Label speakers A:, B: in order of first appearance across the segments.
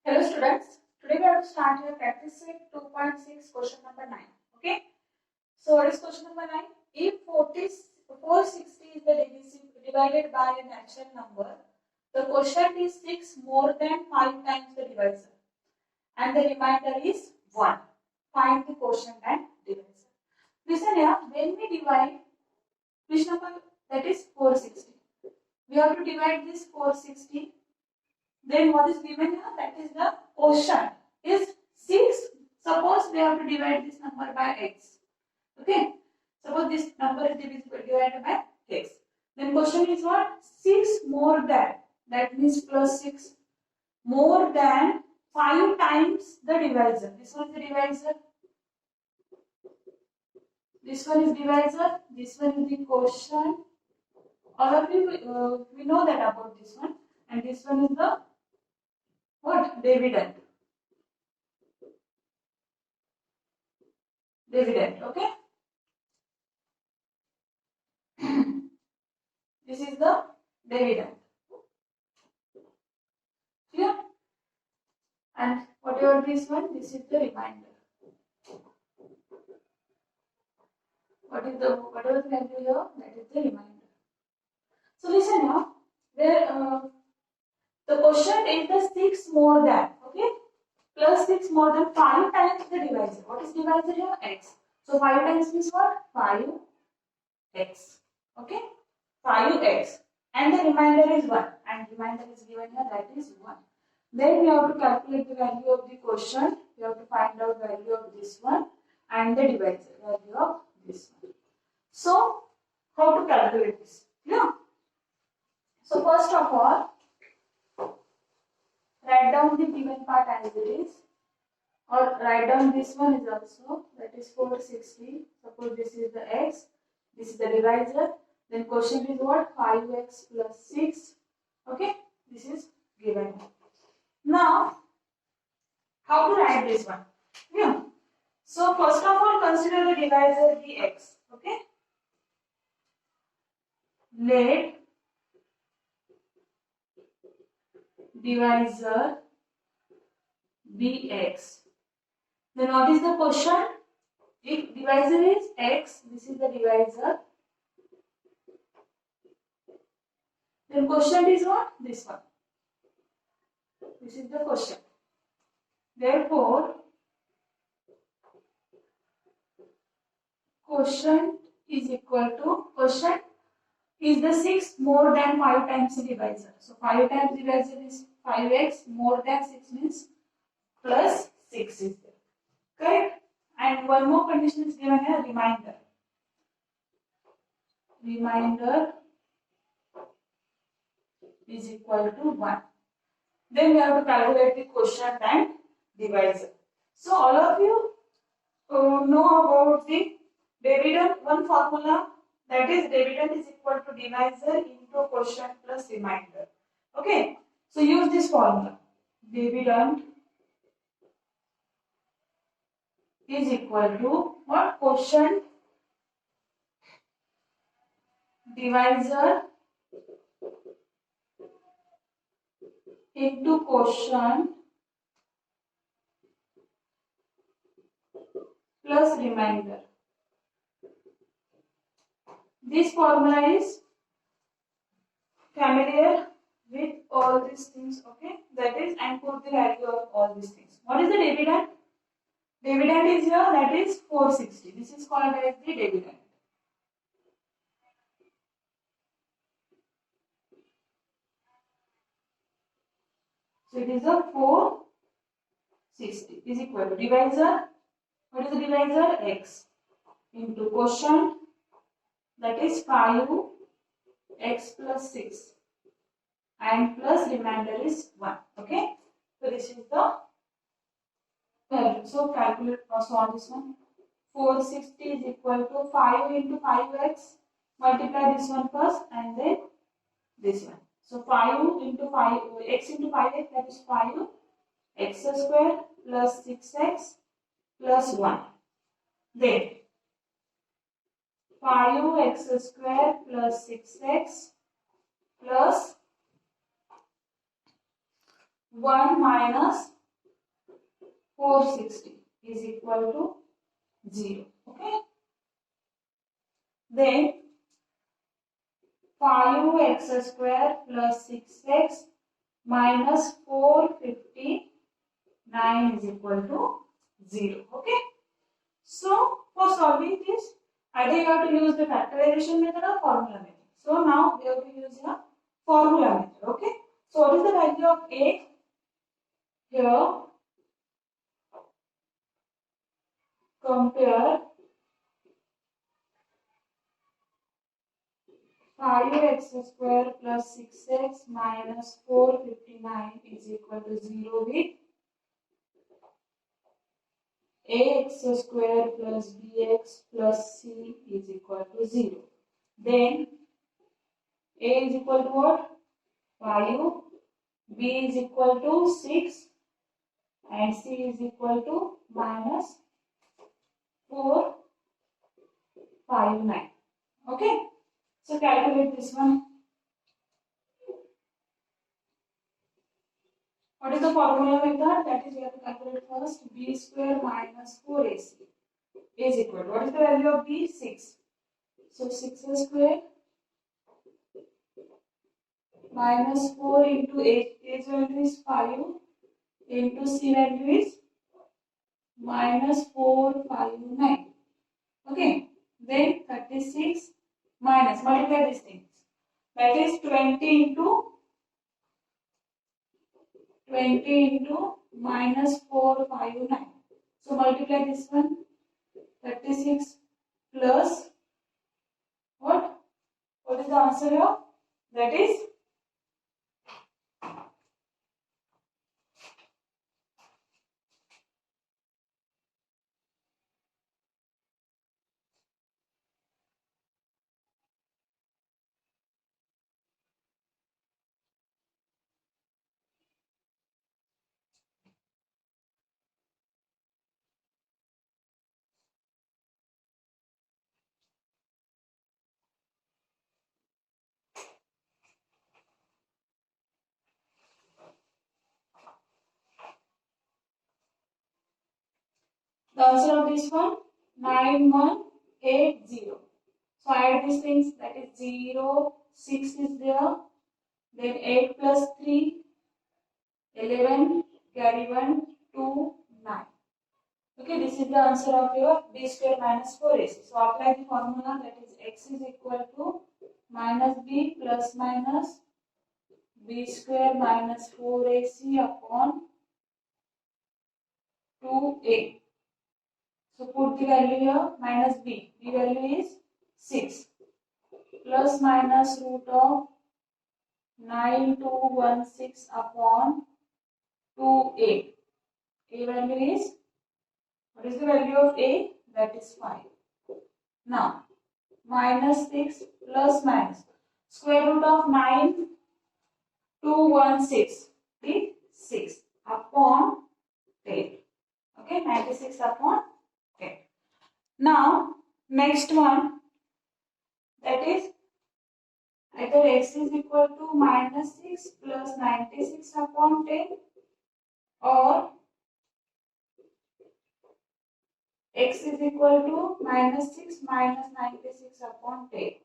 A: Hello students, today we are going to start your practice set 2.6 question number 9. Okay, so what is question number 9? If 460 is the divided by a natural number, the quotient is 6 more than 5 times the divisor and the remainder is 1. Find the quotient and divisor. Listen here, when we divide which number, that is 460. We have to divide this 460. Then what is given here? That is the quotient is 6. Suppose we have to divide this number by x. Okay. Suppose this number is divided by x. Then quotient is what? 6 more than. That means plus 6 more than 5 times the divisor. This one is the divisor. This one is divisor. This one is the quotient. All of you, we know that about this one. And this one is the what? Dividend. Dividend, okay? This is the dividend. Clear? And whatever this one, this is the remainder. Whatever the value here, that is the remainder. So listen now, where the quotient is the 6 more than, okay? Plus 6 more than 5 times the divisor. What is divisor here? X. So 5 times means what? 5x. Okay? 5x. And the remainder is 1. And remainder is given here, that is 1. Then we have to calculate the value of the quotient. We have to find out value of this one and the divisor value of this one. So, how to calculate this? Yeah. So, first of all, write down the given part as it is, or write down this one is also, that is 460. Suppose this is the x, this is the divisor. Then quotient is what? 5x plus 6. Okay, this is given. Now, how to write this one? Yeah. So first of all, consider the divisor be x. Okay. Let divisor be x. Then what is the quotient? If divisor is x, this is the divisor. Then quotient is what? This one. This is the quotient. Therefore, quotient is equal to, quotient is the 6 more than 5 times the divisor. So 5 times divisor is 5x, more than 6 means plus 6 is there. Correct? And one more condition is given here, remainder. Remainder is equal to 1. Then we have to calculate the quotient and divisor. So all of you know about the dividend, one formula, that is dividend is equal to divisor into quotient plus remainder. Okay, so use this formula. Dividend is equal to what? Quotient divisor into quotient plus remainder. This formula is familiar with all these things, okay? That is, and put the value of all these things. What is the dividend? Dividend is here, that is 460. This is called as the dividend. So it is a 460 is equal to divisor. What is the divisor? X into quotient, that is 5x plus 6, and plus remainder is 1. Okay, so this is the value. So calculate also on this one. 460 is equal to 5 into 5x. Multiply this one first and then this one. So 5 into 5, x into 5x, that is 5x square plus 6x plus 1. Then 5x square plus 6x plus 1 minus 460 is equal to 0. Okay. Then 5x square plus 6x minus 459 is equal to 0. Okay. So for solving this, either you have to use the factorization method or formula method. So now we have to use a formula method. Okay. So what is the value of a? Here compare 5x square plus 6x minus 459 is equal to 0 with ax square plus bx plus c is equal to 0. Then a is equal to what? 5, b is equal to 6 and c is equal to minus 459. Okay. So calculate this one. What is the formula method? That is, we have to calculate first b square minus 4ac is equal to, what is the value of b? 6. So 6 square minus 4 into a's value is 5 into c value is minus 459. Okay. Then 36 minus, multiply these things. That is 20 into minus 459. So multiply this one. 36 plus what? What is the answer here? That is the answer of this one 9180. So add these things, that is 0, 6 is there, then 8 plus 3, 11, carry 1, 2, 9. Okay, this is the answer of your b square minus 4ac. So apply the formula, that is x is equal to minus b plus minus b square minus 4ac upon 2a. So put the value here, minus b. B value is 6. Plus minus root of 9216 upon 2a. A value is, what is the value of a? That is 5. Now, minus 6 plus minus. Square root of 9216 is 6 upon 10. Okay, 96 upon 10. Now, next one, that is either x is equal to minus 6 plus 96 upon 10 or x is equal to minus 6 minus 96 upon 10.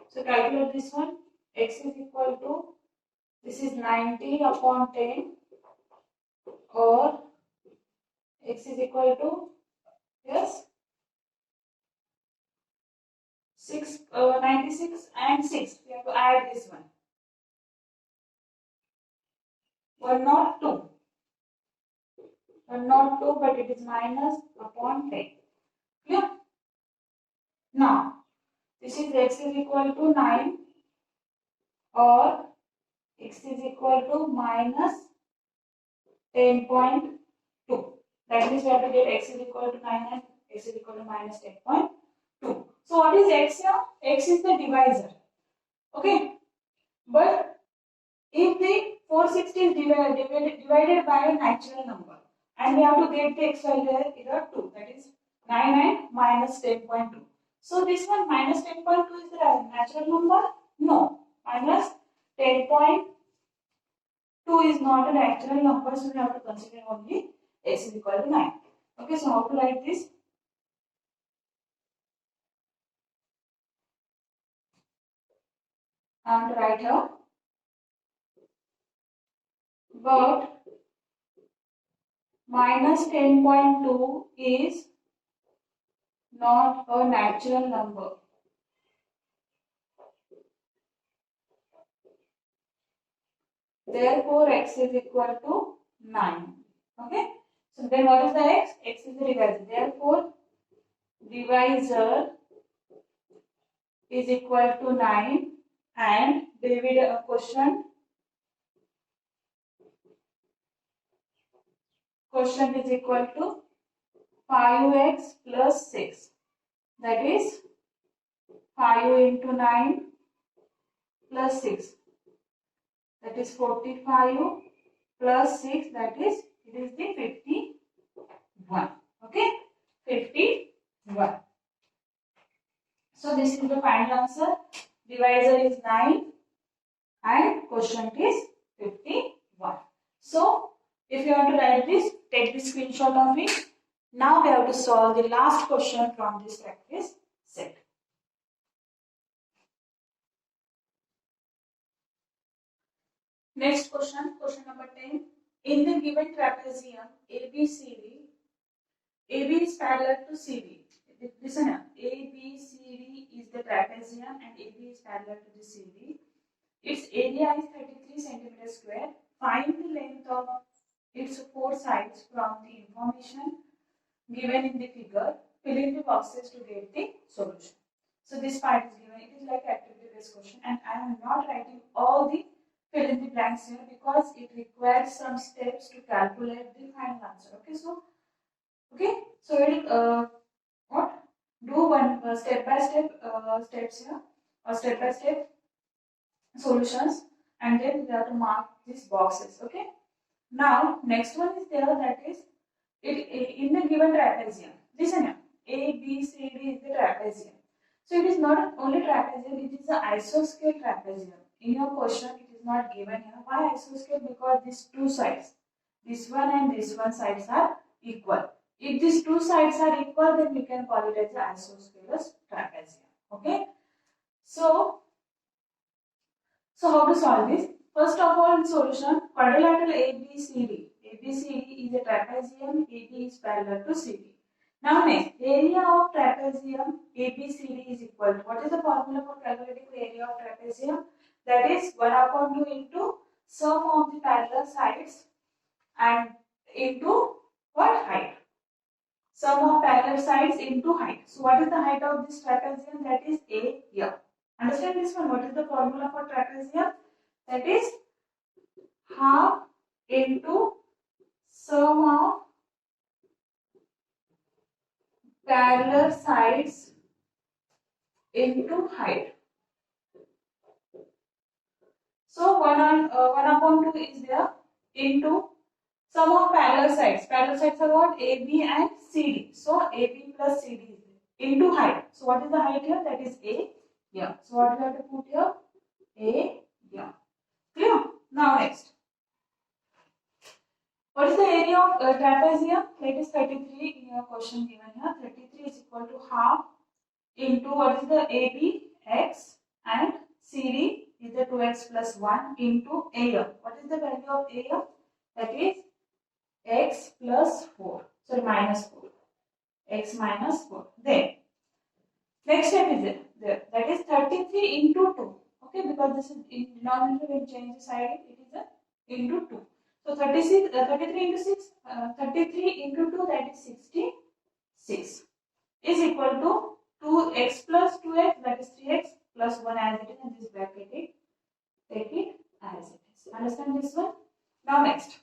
A: So calculate this one. X is equal to, this is 90 upon 10 or x is equal to, yes, 96 and 6. We have to add this one. 102. 102, but it is minus upon 10. Clear? Now, this is x is equal to 9 or x is equal to minus 10.2. That means we have to get x is equal to 9 and x is equal to minus 10.2. So what is x here? X is the divisor. Okay. But if the 460 is divided by a natural number and we have to get the x value here 2, that is 9 and minus 10.2. So this one minus 10.2 is the natural number? No. Minus 10.2 is not a natural number, so we have to consider only x is equal to 9. Okay, so how to write this? I am to write here, but minus 10.2 is not a natural number. Therefore, x is equal to 9. Okay. So then what is the x? X is the divisor. Therefore, divisor is equal to 9 and David a question is equal to 5x plus 6. That is 5 into 9 plus 6. That is 45 plus 6, that is, it is the 51. Okay, 51. So this is the final answer. Divisor is 9 and quotient is 51. So if you want to write this, take the screenshot of it. Now we have to solve the last question from this practice set. Next question, question number 10. In the given trapezium ABCD, AB is parallel to CD. Listen up. ABCD is the trapezium and AB is parallel to the CD. Its area is 33 cm square. Find the length of its four sides from the information given in the figure. Fill in the boxes to get the solution. So this part is given. It is like activity based question, and I am not writing all the fill in the blanks here because it requires some steps to calculate the final answer. Okay, so we'll what do one step by step steps here, or step by step solutions, and then we have to mark these boxes. Okay. Now next one is there, that is in the given trapezium. Listen here. A, B, C, D is the trapezium. So it is not only trapezium, it is the isoscale trapezium. In your question, it is not given here. Why isoscale? Because these two sides, this one and this one sides are equal. If these two sides are equal, then we can call it as the isosceles trapezium. Okay. So how to solve this? First of all, in solution, quadrilateral ABCD. ABCD is a trapezium. AB is parallel to CD. Now next, area of trapezium ABCD is equal to, what is the formula for calculating the area of trapezium? That is 1 upon 2 into sum of the parallel sides and into what? Height. Sum of parallel sides into height. So what is the height of this trapezium? That is A here. Understand this one? What is the formula for trapezium? That is half into sum of parallel sides into height. So 1 upon 2 is there into sum of parallel sides. Parallel sides are what? AB and CD. So AB plus CD is there into height. So what is the height here? That is A here. So what we have to put here? A here. Clear? Now next. What is the area of trapezium? That is 33 in your question given here. 33 is equal to half into what is the AB, x, and CD is the 2x plus 1 into A. What is the value of A? That is x plus 4. Sorry, minus 4. X minus 4. Then, next step is there. That is 33 into 2. Okay, because this is in denominator, when change the side, it is a into 2. So 33 into 6, 33 into 2, that is 66, is equal to 2x plus 2x, that is 3x plus 1 as it is, and this bracket it, take it as it is. Understand this one? Now next.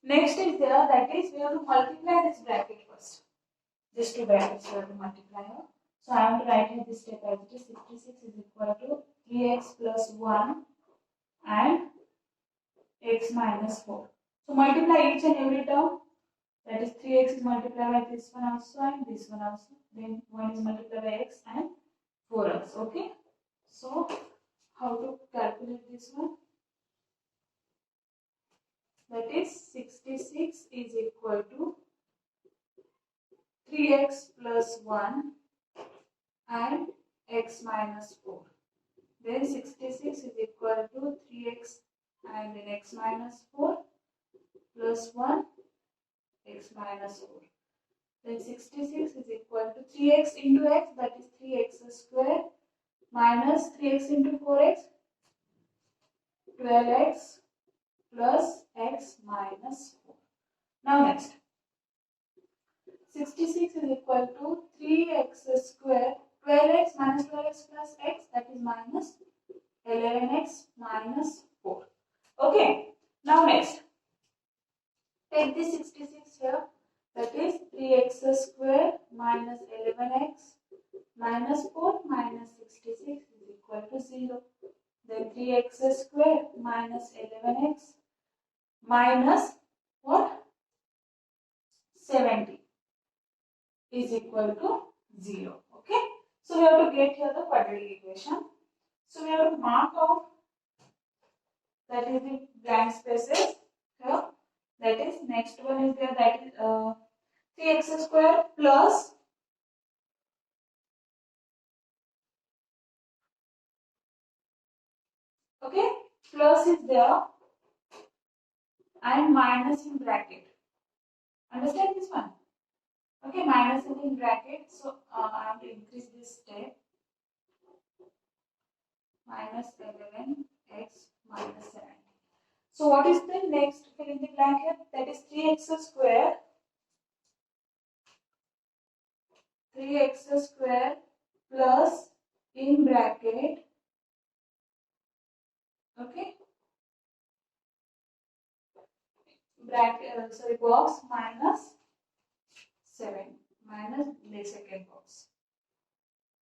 A: Next is there, that is we have to multiply this bracket first. These two brackets we have to multiply here. So I am to write here this step as it is. 66 is equal to 3x plus 1 and x minus 4. So multiply each and every term. That is 3x is multiplied by this one also and this one also. Then 1 is multiplied by x and 4 also. Okay. So how to calculate this one? that is 66 is equal to 3x plus 1 and x minus 4. Then 66 is equal to 3x and then x minus 4 plus 1 x minus 4. Then 66 is equal to 3x into x, that is 3x square, minus 3x into 4x, 12x plus x minus 4. Now next, 66 is equal to 3x square, 12x minus 12x plus x, that is minus 11x minus 4. Okay, now next, take this 66 here, that is 3x square minus 11x minus 4 minus 66 is equal to 0. Then 3x square minus 11x minus what? 70 is equal to 0. Okay. So we have to get here the quadratic equation. So we have to mark out, that is the blank spaces here. That is, next one is there, that is 3x square plus okay, plus is there and minus in bracket. Understand this one? Okay, minus in bracket. So I have to increase this step. Minus 11x minus 70. So what is the next fill in the blank here? That is 3x square. 3x square plus in bracket. Okay. Bracket, sorry, box minus 7 minus the second box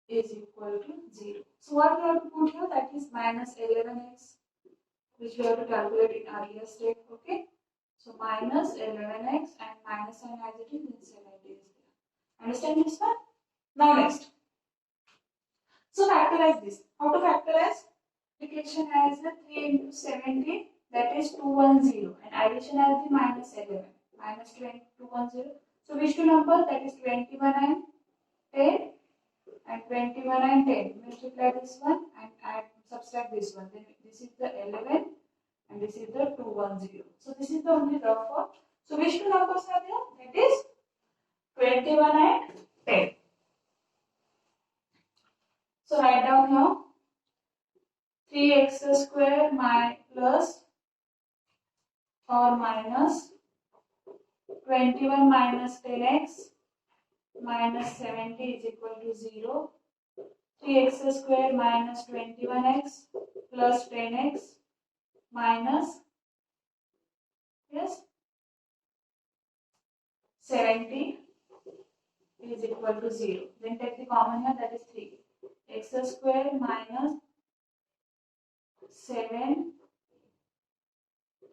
A: is equal to 0. So what we have to put here, that is minus 11x, which we have to calculate in earlier step. Okay. So minus 11x and minus sign as it is, then 70 is there. Understand this one? Now next. So factorize this. How to factorize? Multiplication as the 3 into 70, that is 210, and addition as the minus 11, minus 20, 210. So which two numbers? That is 21 and 10, and 21 and 10. Multiply this one and add, subtract this one. Then this is the 11 and this is the 210. So this is the only rough form. So which two numbers are there? That is 21 and 10. So write down here 3x square plus or minus 21 minus 10x minus 70 is equal to 0. 3x square minus 21x plus 10x minus, yes, 70 is equal to 0. Then take the common here, that is 3. X square minus 7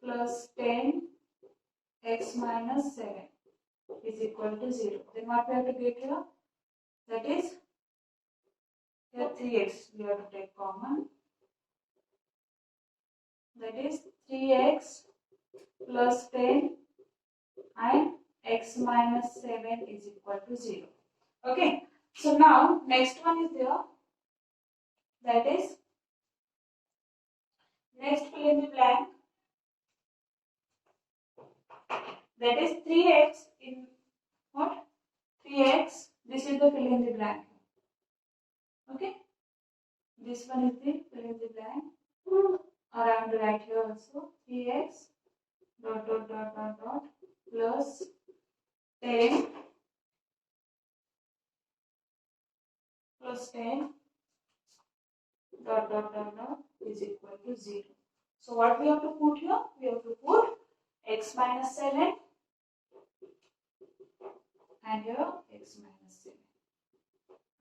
A: plus 10 x minus 7 is equal to 0. Then what we have to get here? That is, here 3x we have to take common. That is 3x plus 10 and x minus 7 is equal to 0. Okay. So now next one is there. That is, next fill in the blank. That is 3x in what? 3x. This is the fill in the blank. Okay. This one is the fill in the blank. Or I am to write here also 3x dot dot dot dot dot plus 10 plus 10 dot dot dot dot is equal to 0. So what we have to put here? We have to put x minus 7 and here x minus 7.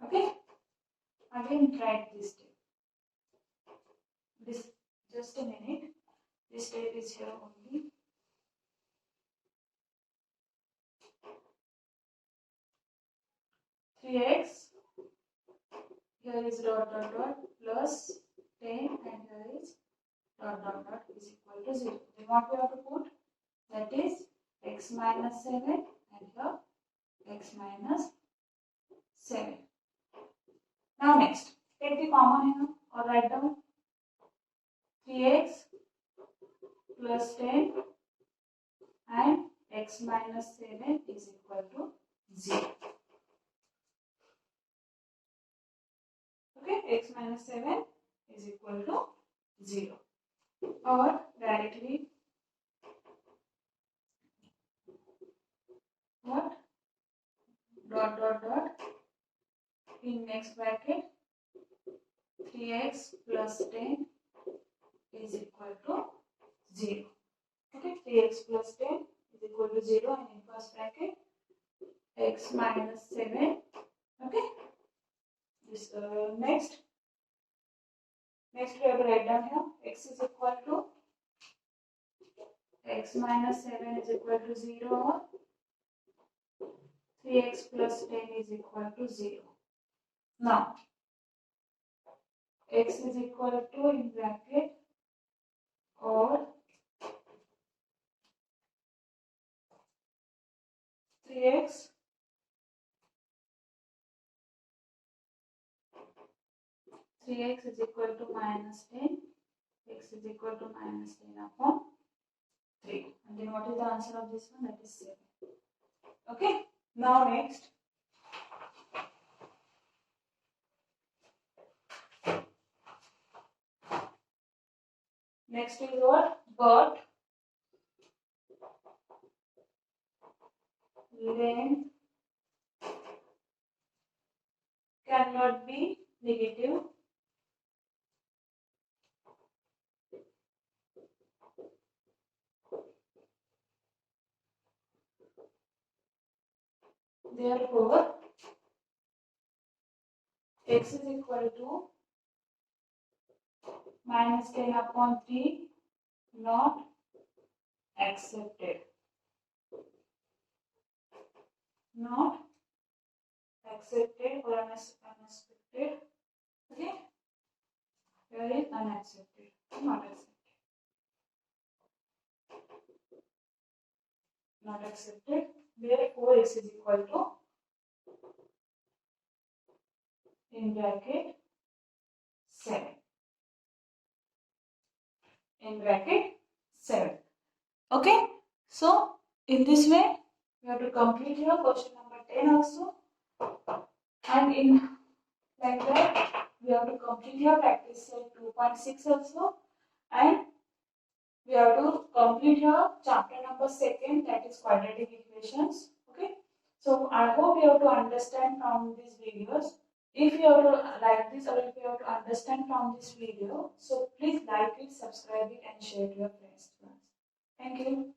A: Okay. Again write this step. This, just a minute. This step is here only. Three x. Here is dot dot dot plus 10 and here is dot dot dot is equal to 0. Then what we have to put? that is x minus 7 and here x minus 7. Now next, take the common here or write down 3x plus 10 and x minus 7 is equal to 0. Okay, x minus 7 is equal to 0. Or directly what? Dot dot dot in next bracket 3x plus 10 is equal to 0. Okay, 3x plus 10 is equal to 0 and in first bracket x minus 7. Okay, this next we have to write down here x is equal to x minus 7 is equal to 0 or 3x plus 10 is equal to 0. Now x is equal to in bracket or 3x is equal to minus 10, x is equal to minus 10 upon 3. And then what is the answer of this one? That is 7. Okay. Now next. Next is what? But length cannot be negative. Therefore, x is equal to minus 10 upon 3 not accepted. Not accepted or unexpected. Okay? Here is unaccepted. Not accepted. Not accepted. Therefore, x is equal to in bracket 7. In bracket 7. Okay? So, in this way, we have to complete your question number 10 also. And in like that, we have to complete your practice set 2.6 also. And we have to complete your chapter number 2, that is quadratic equations. Okay? So, I hope you have to understand from these videos. If you have to like this or if you have to understand from this video, so please like it, subscribe it and share to your friends. Thank you.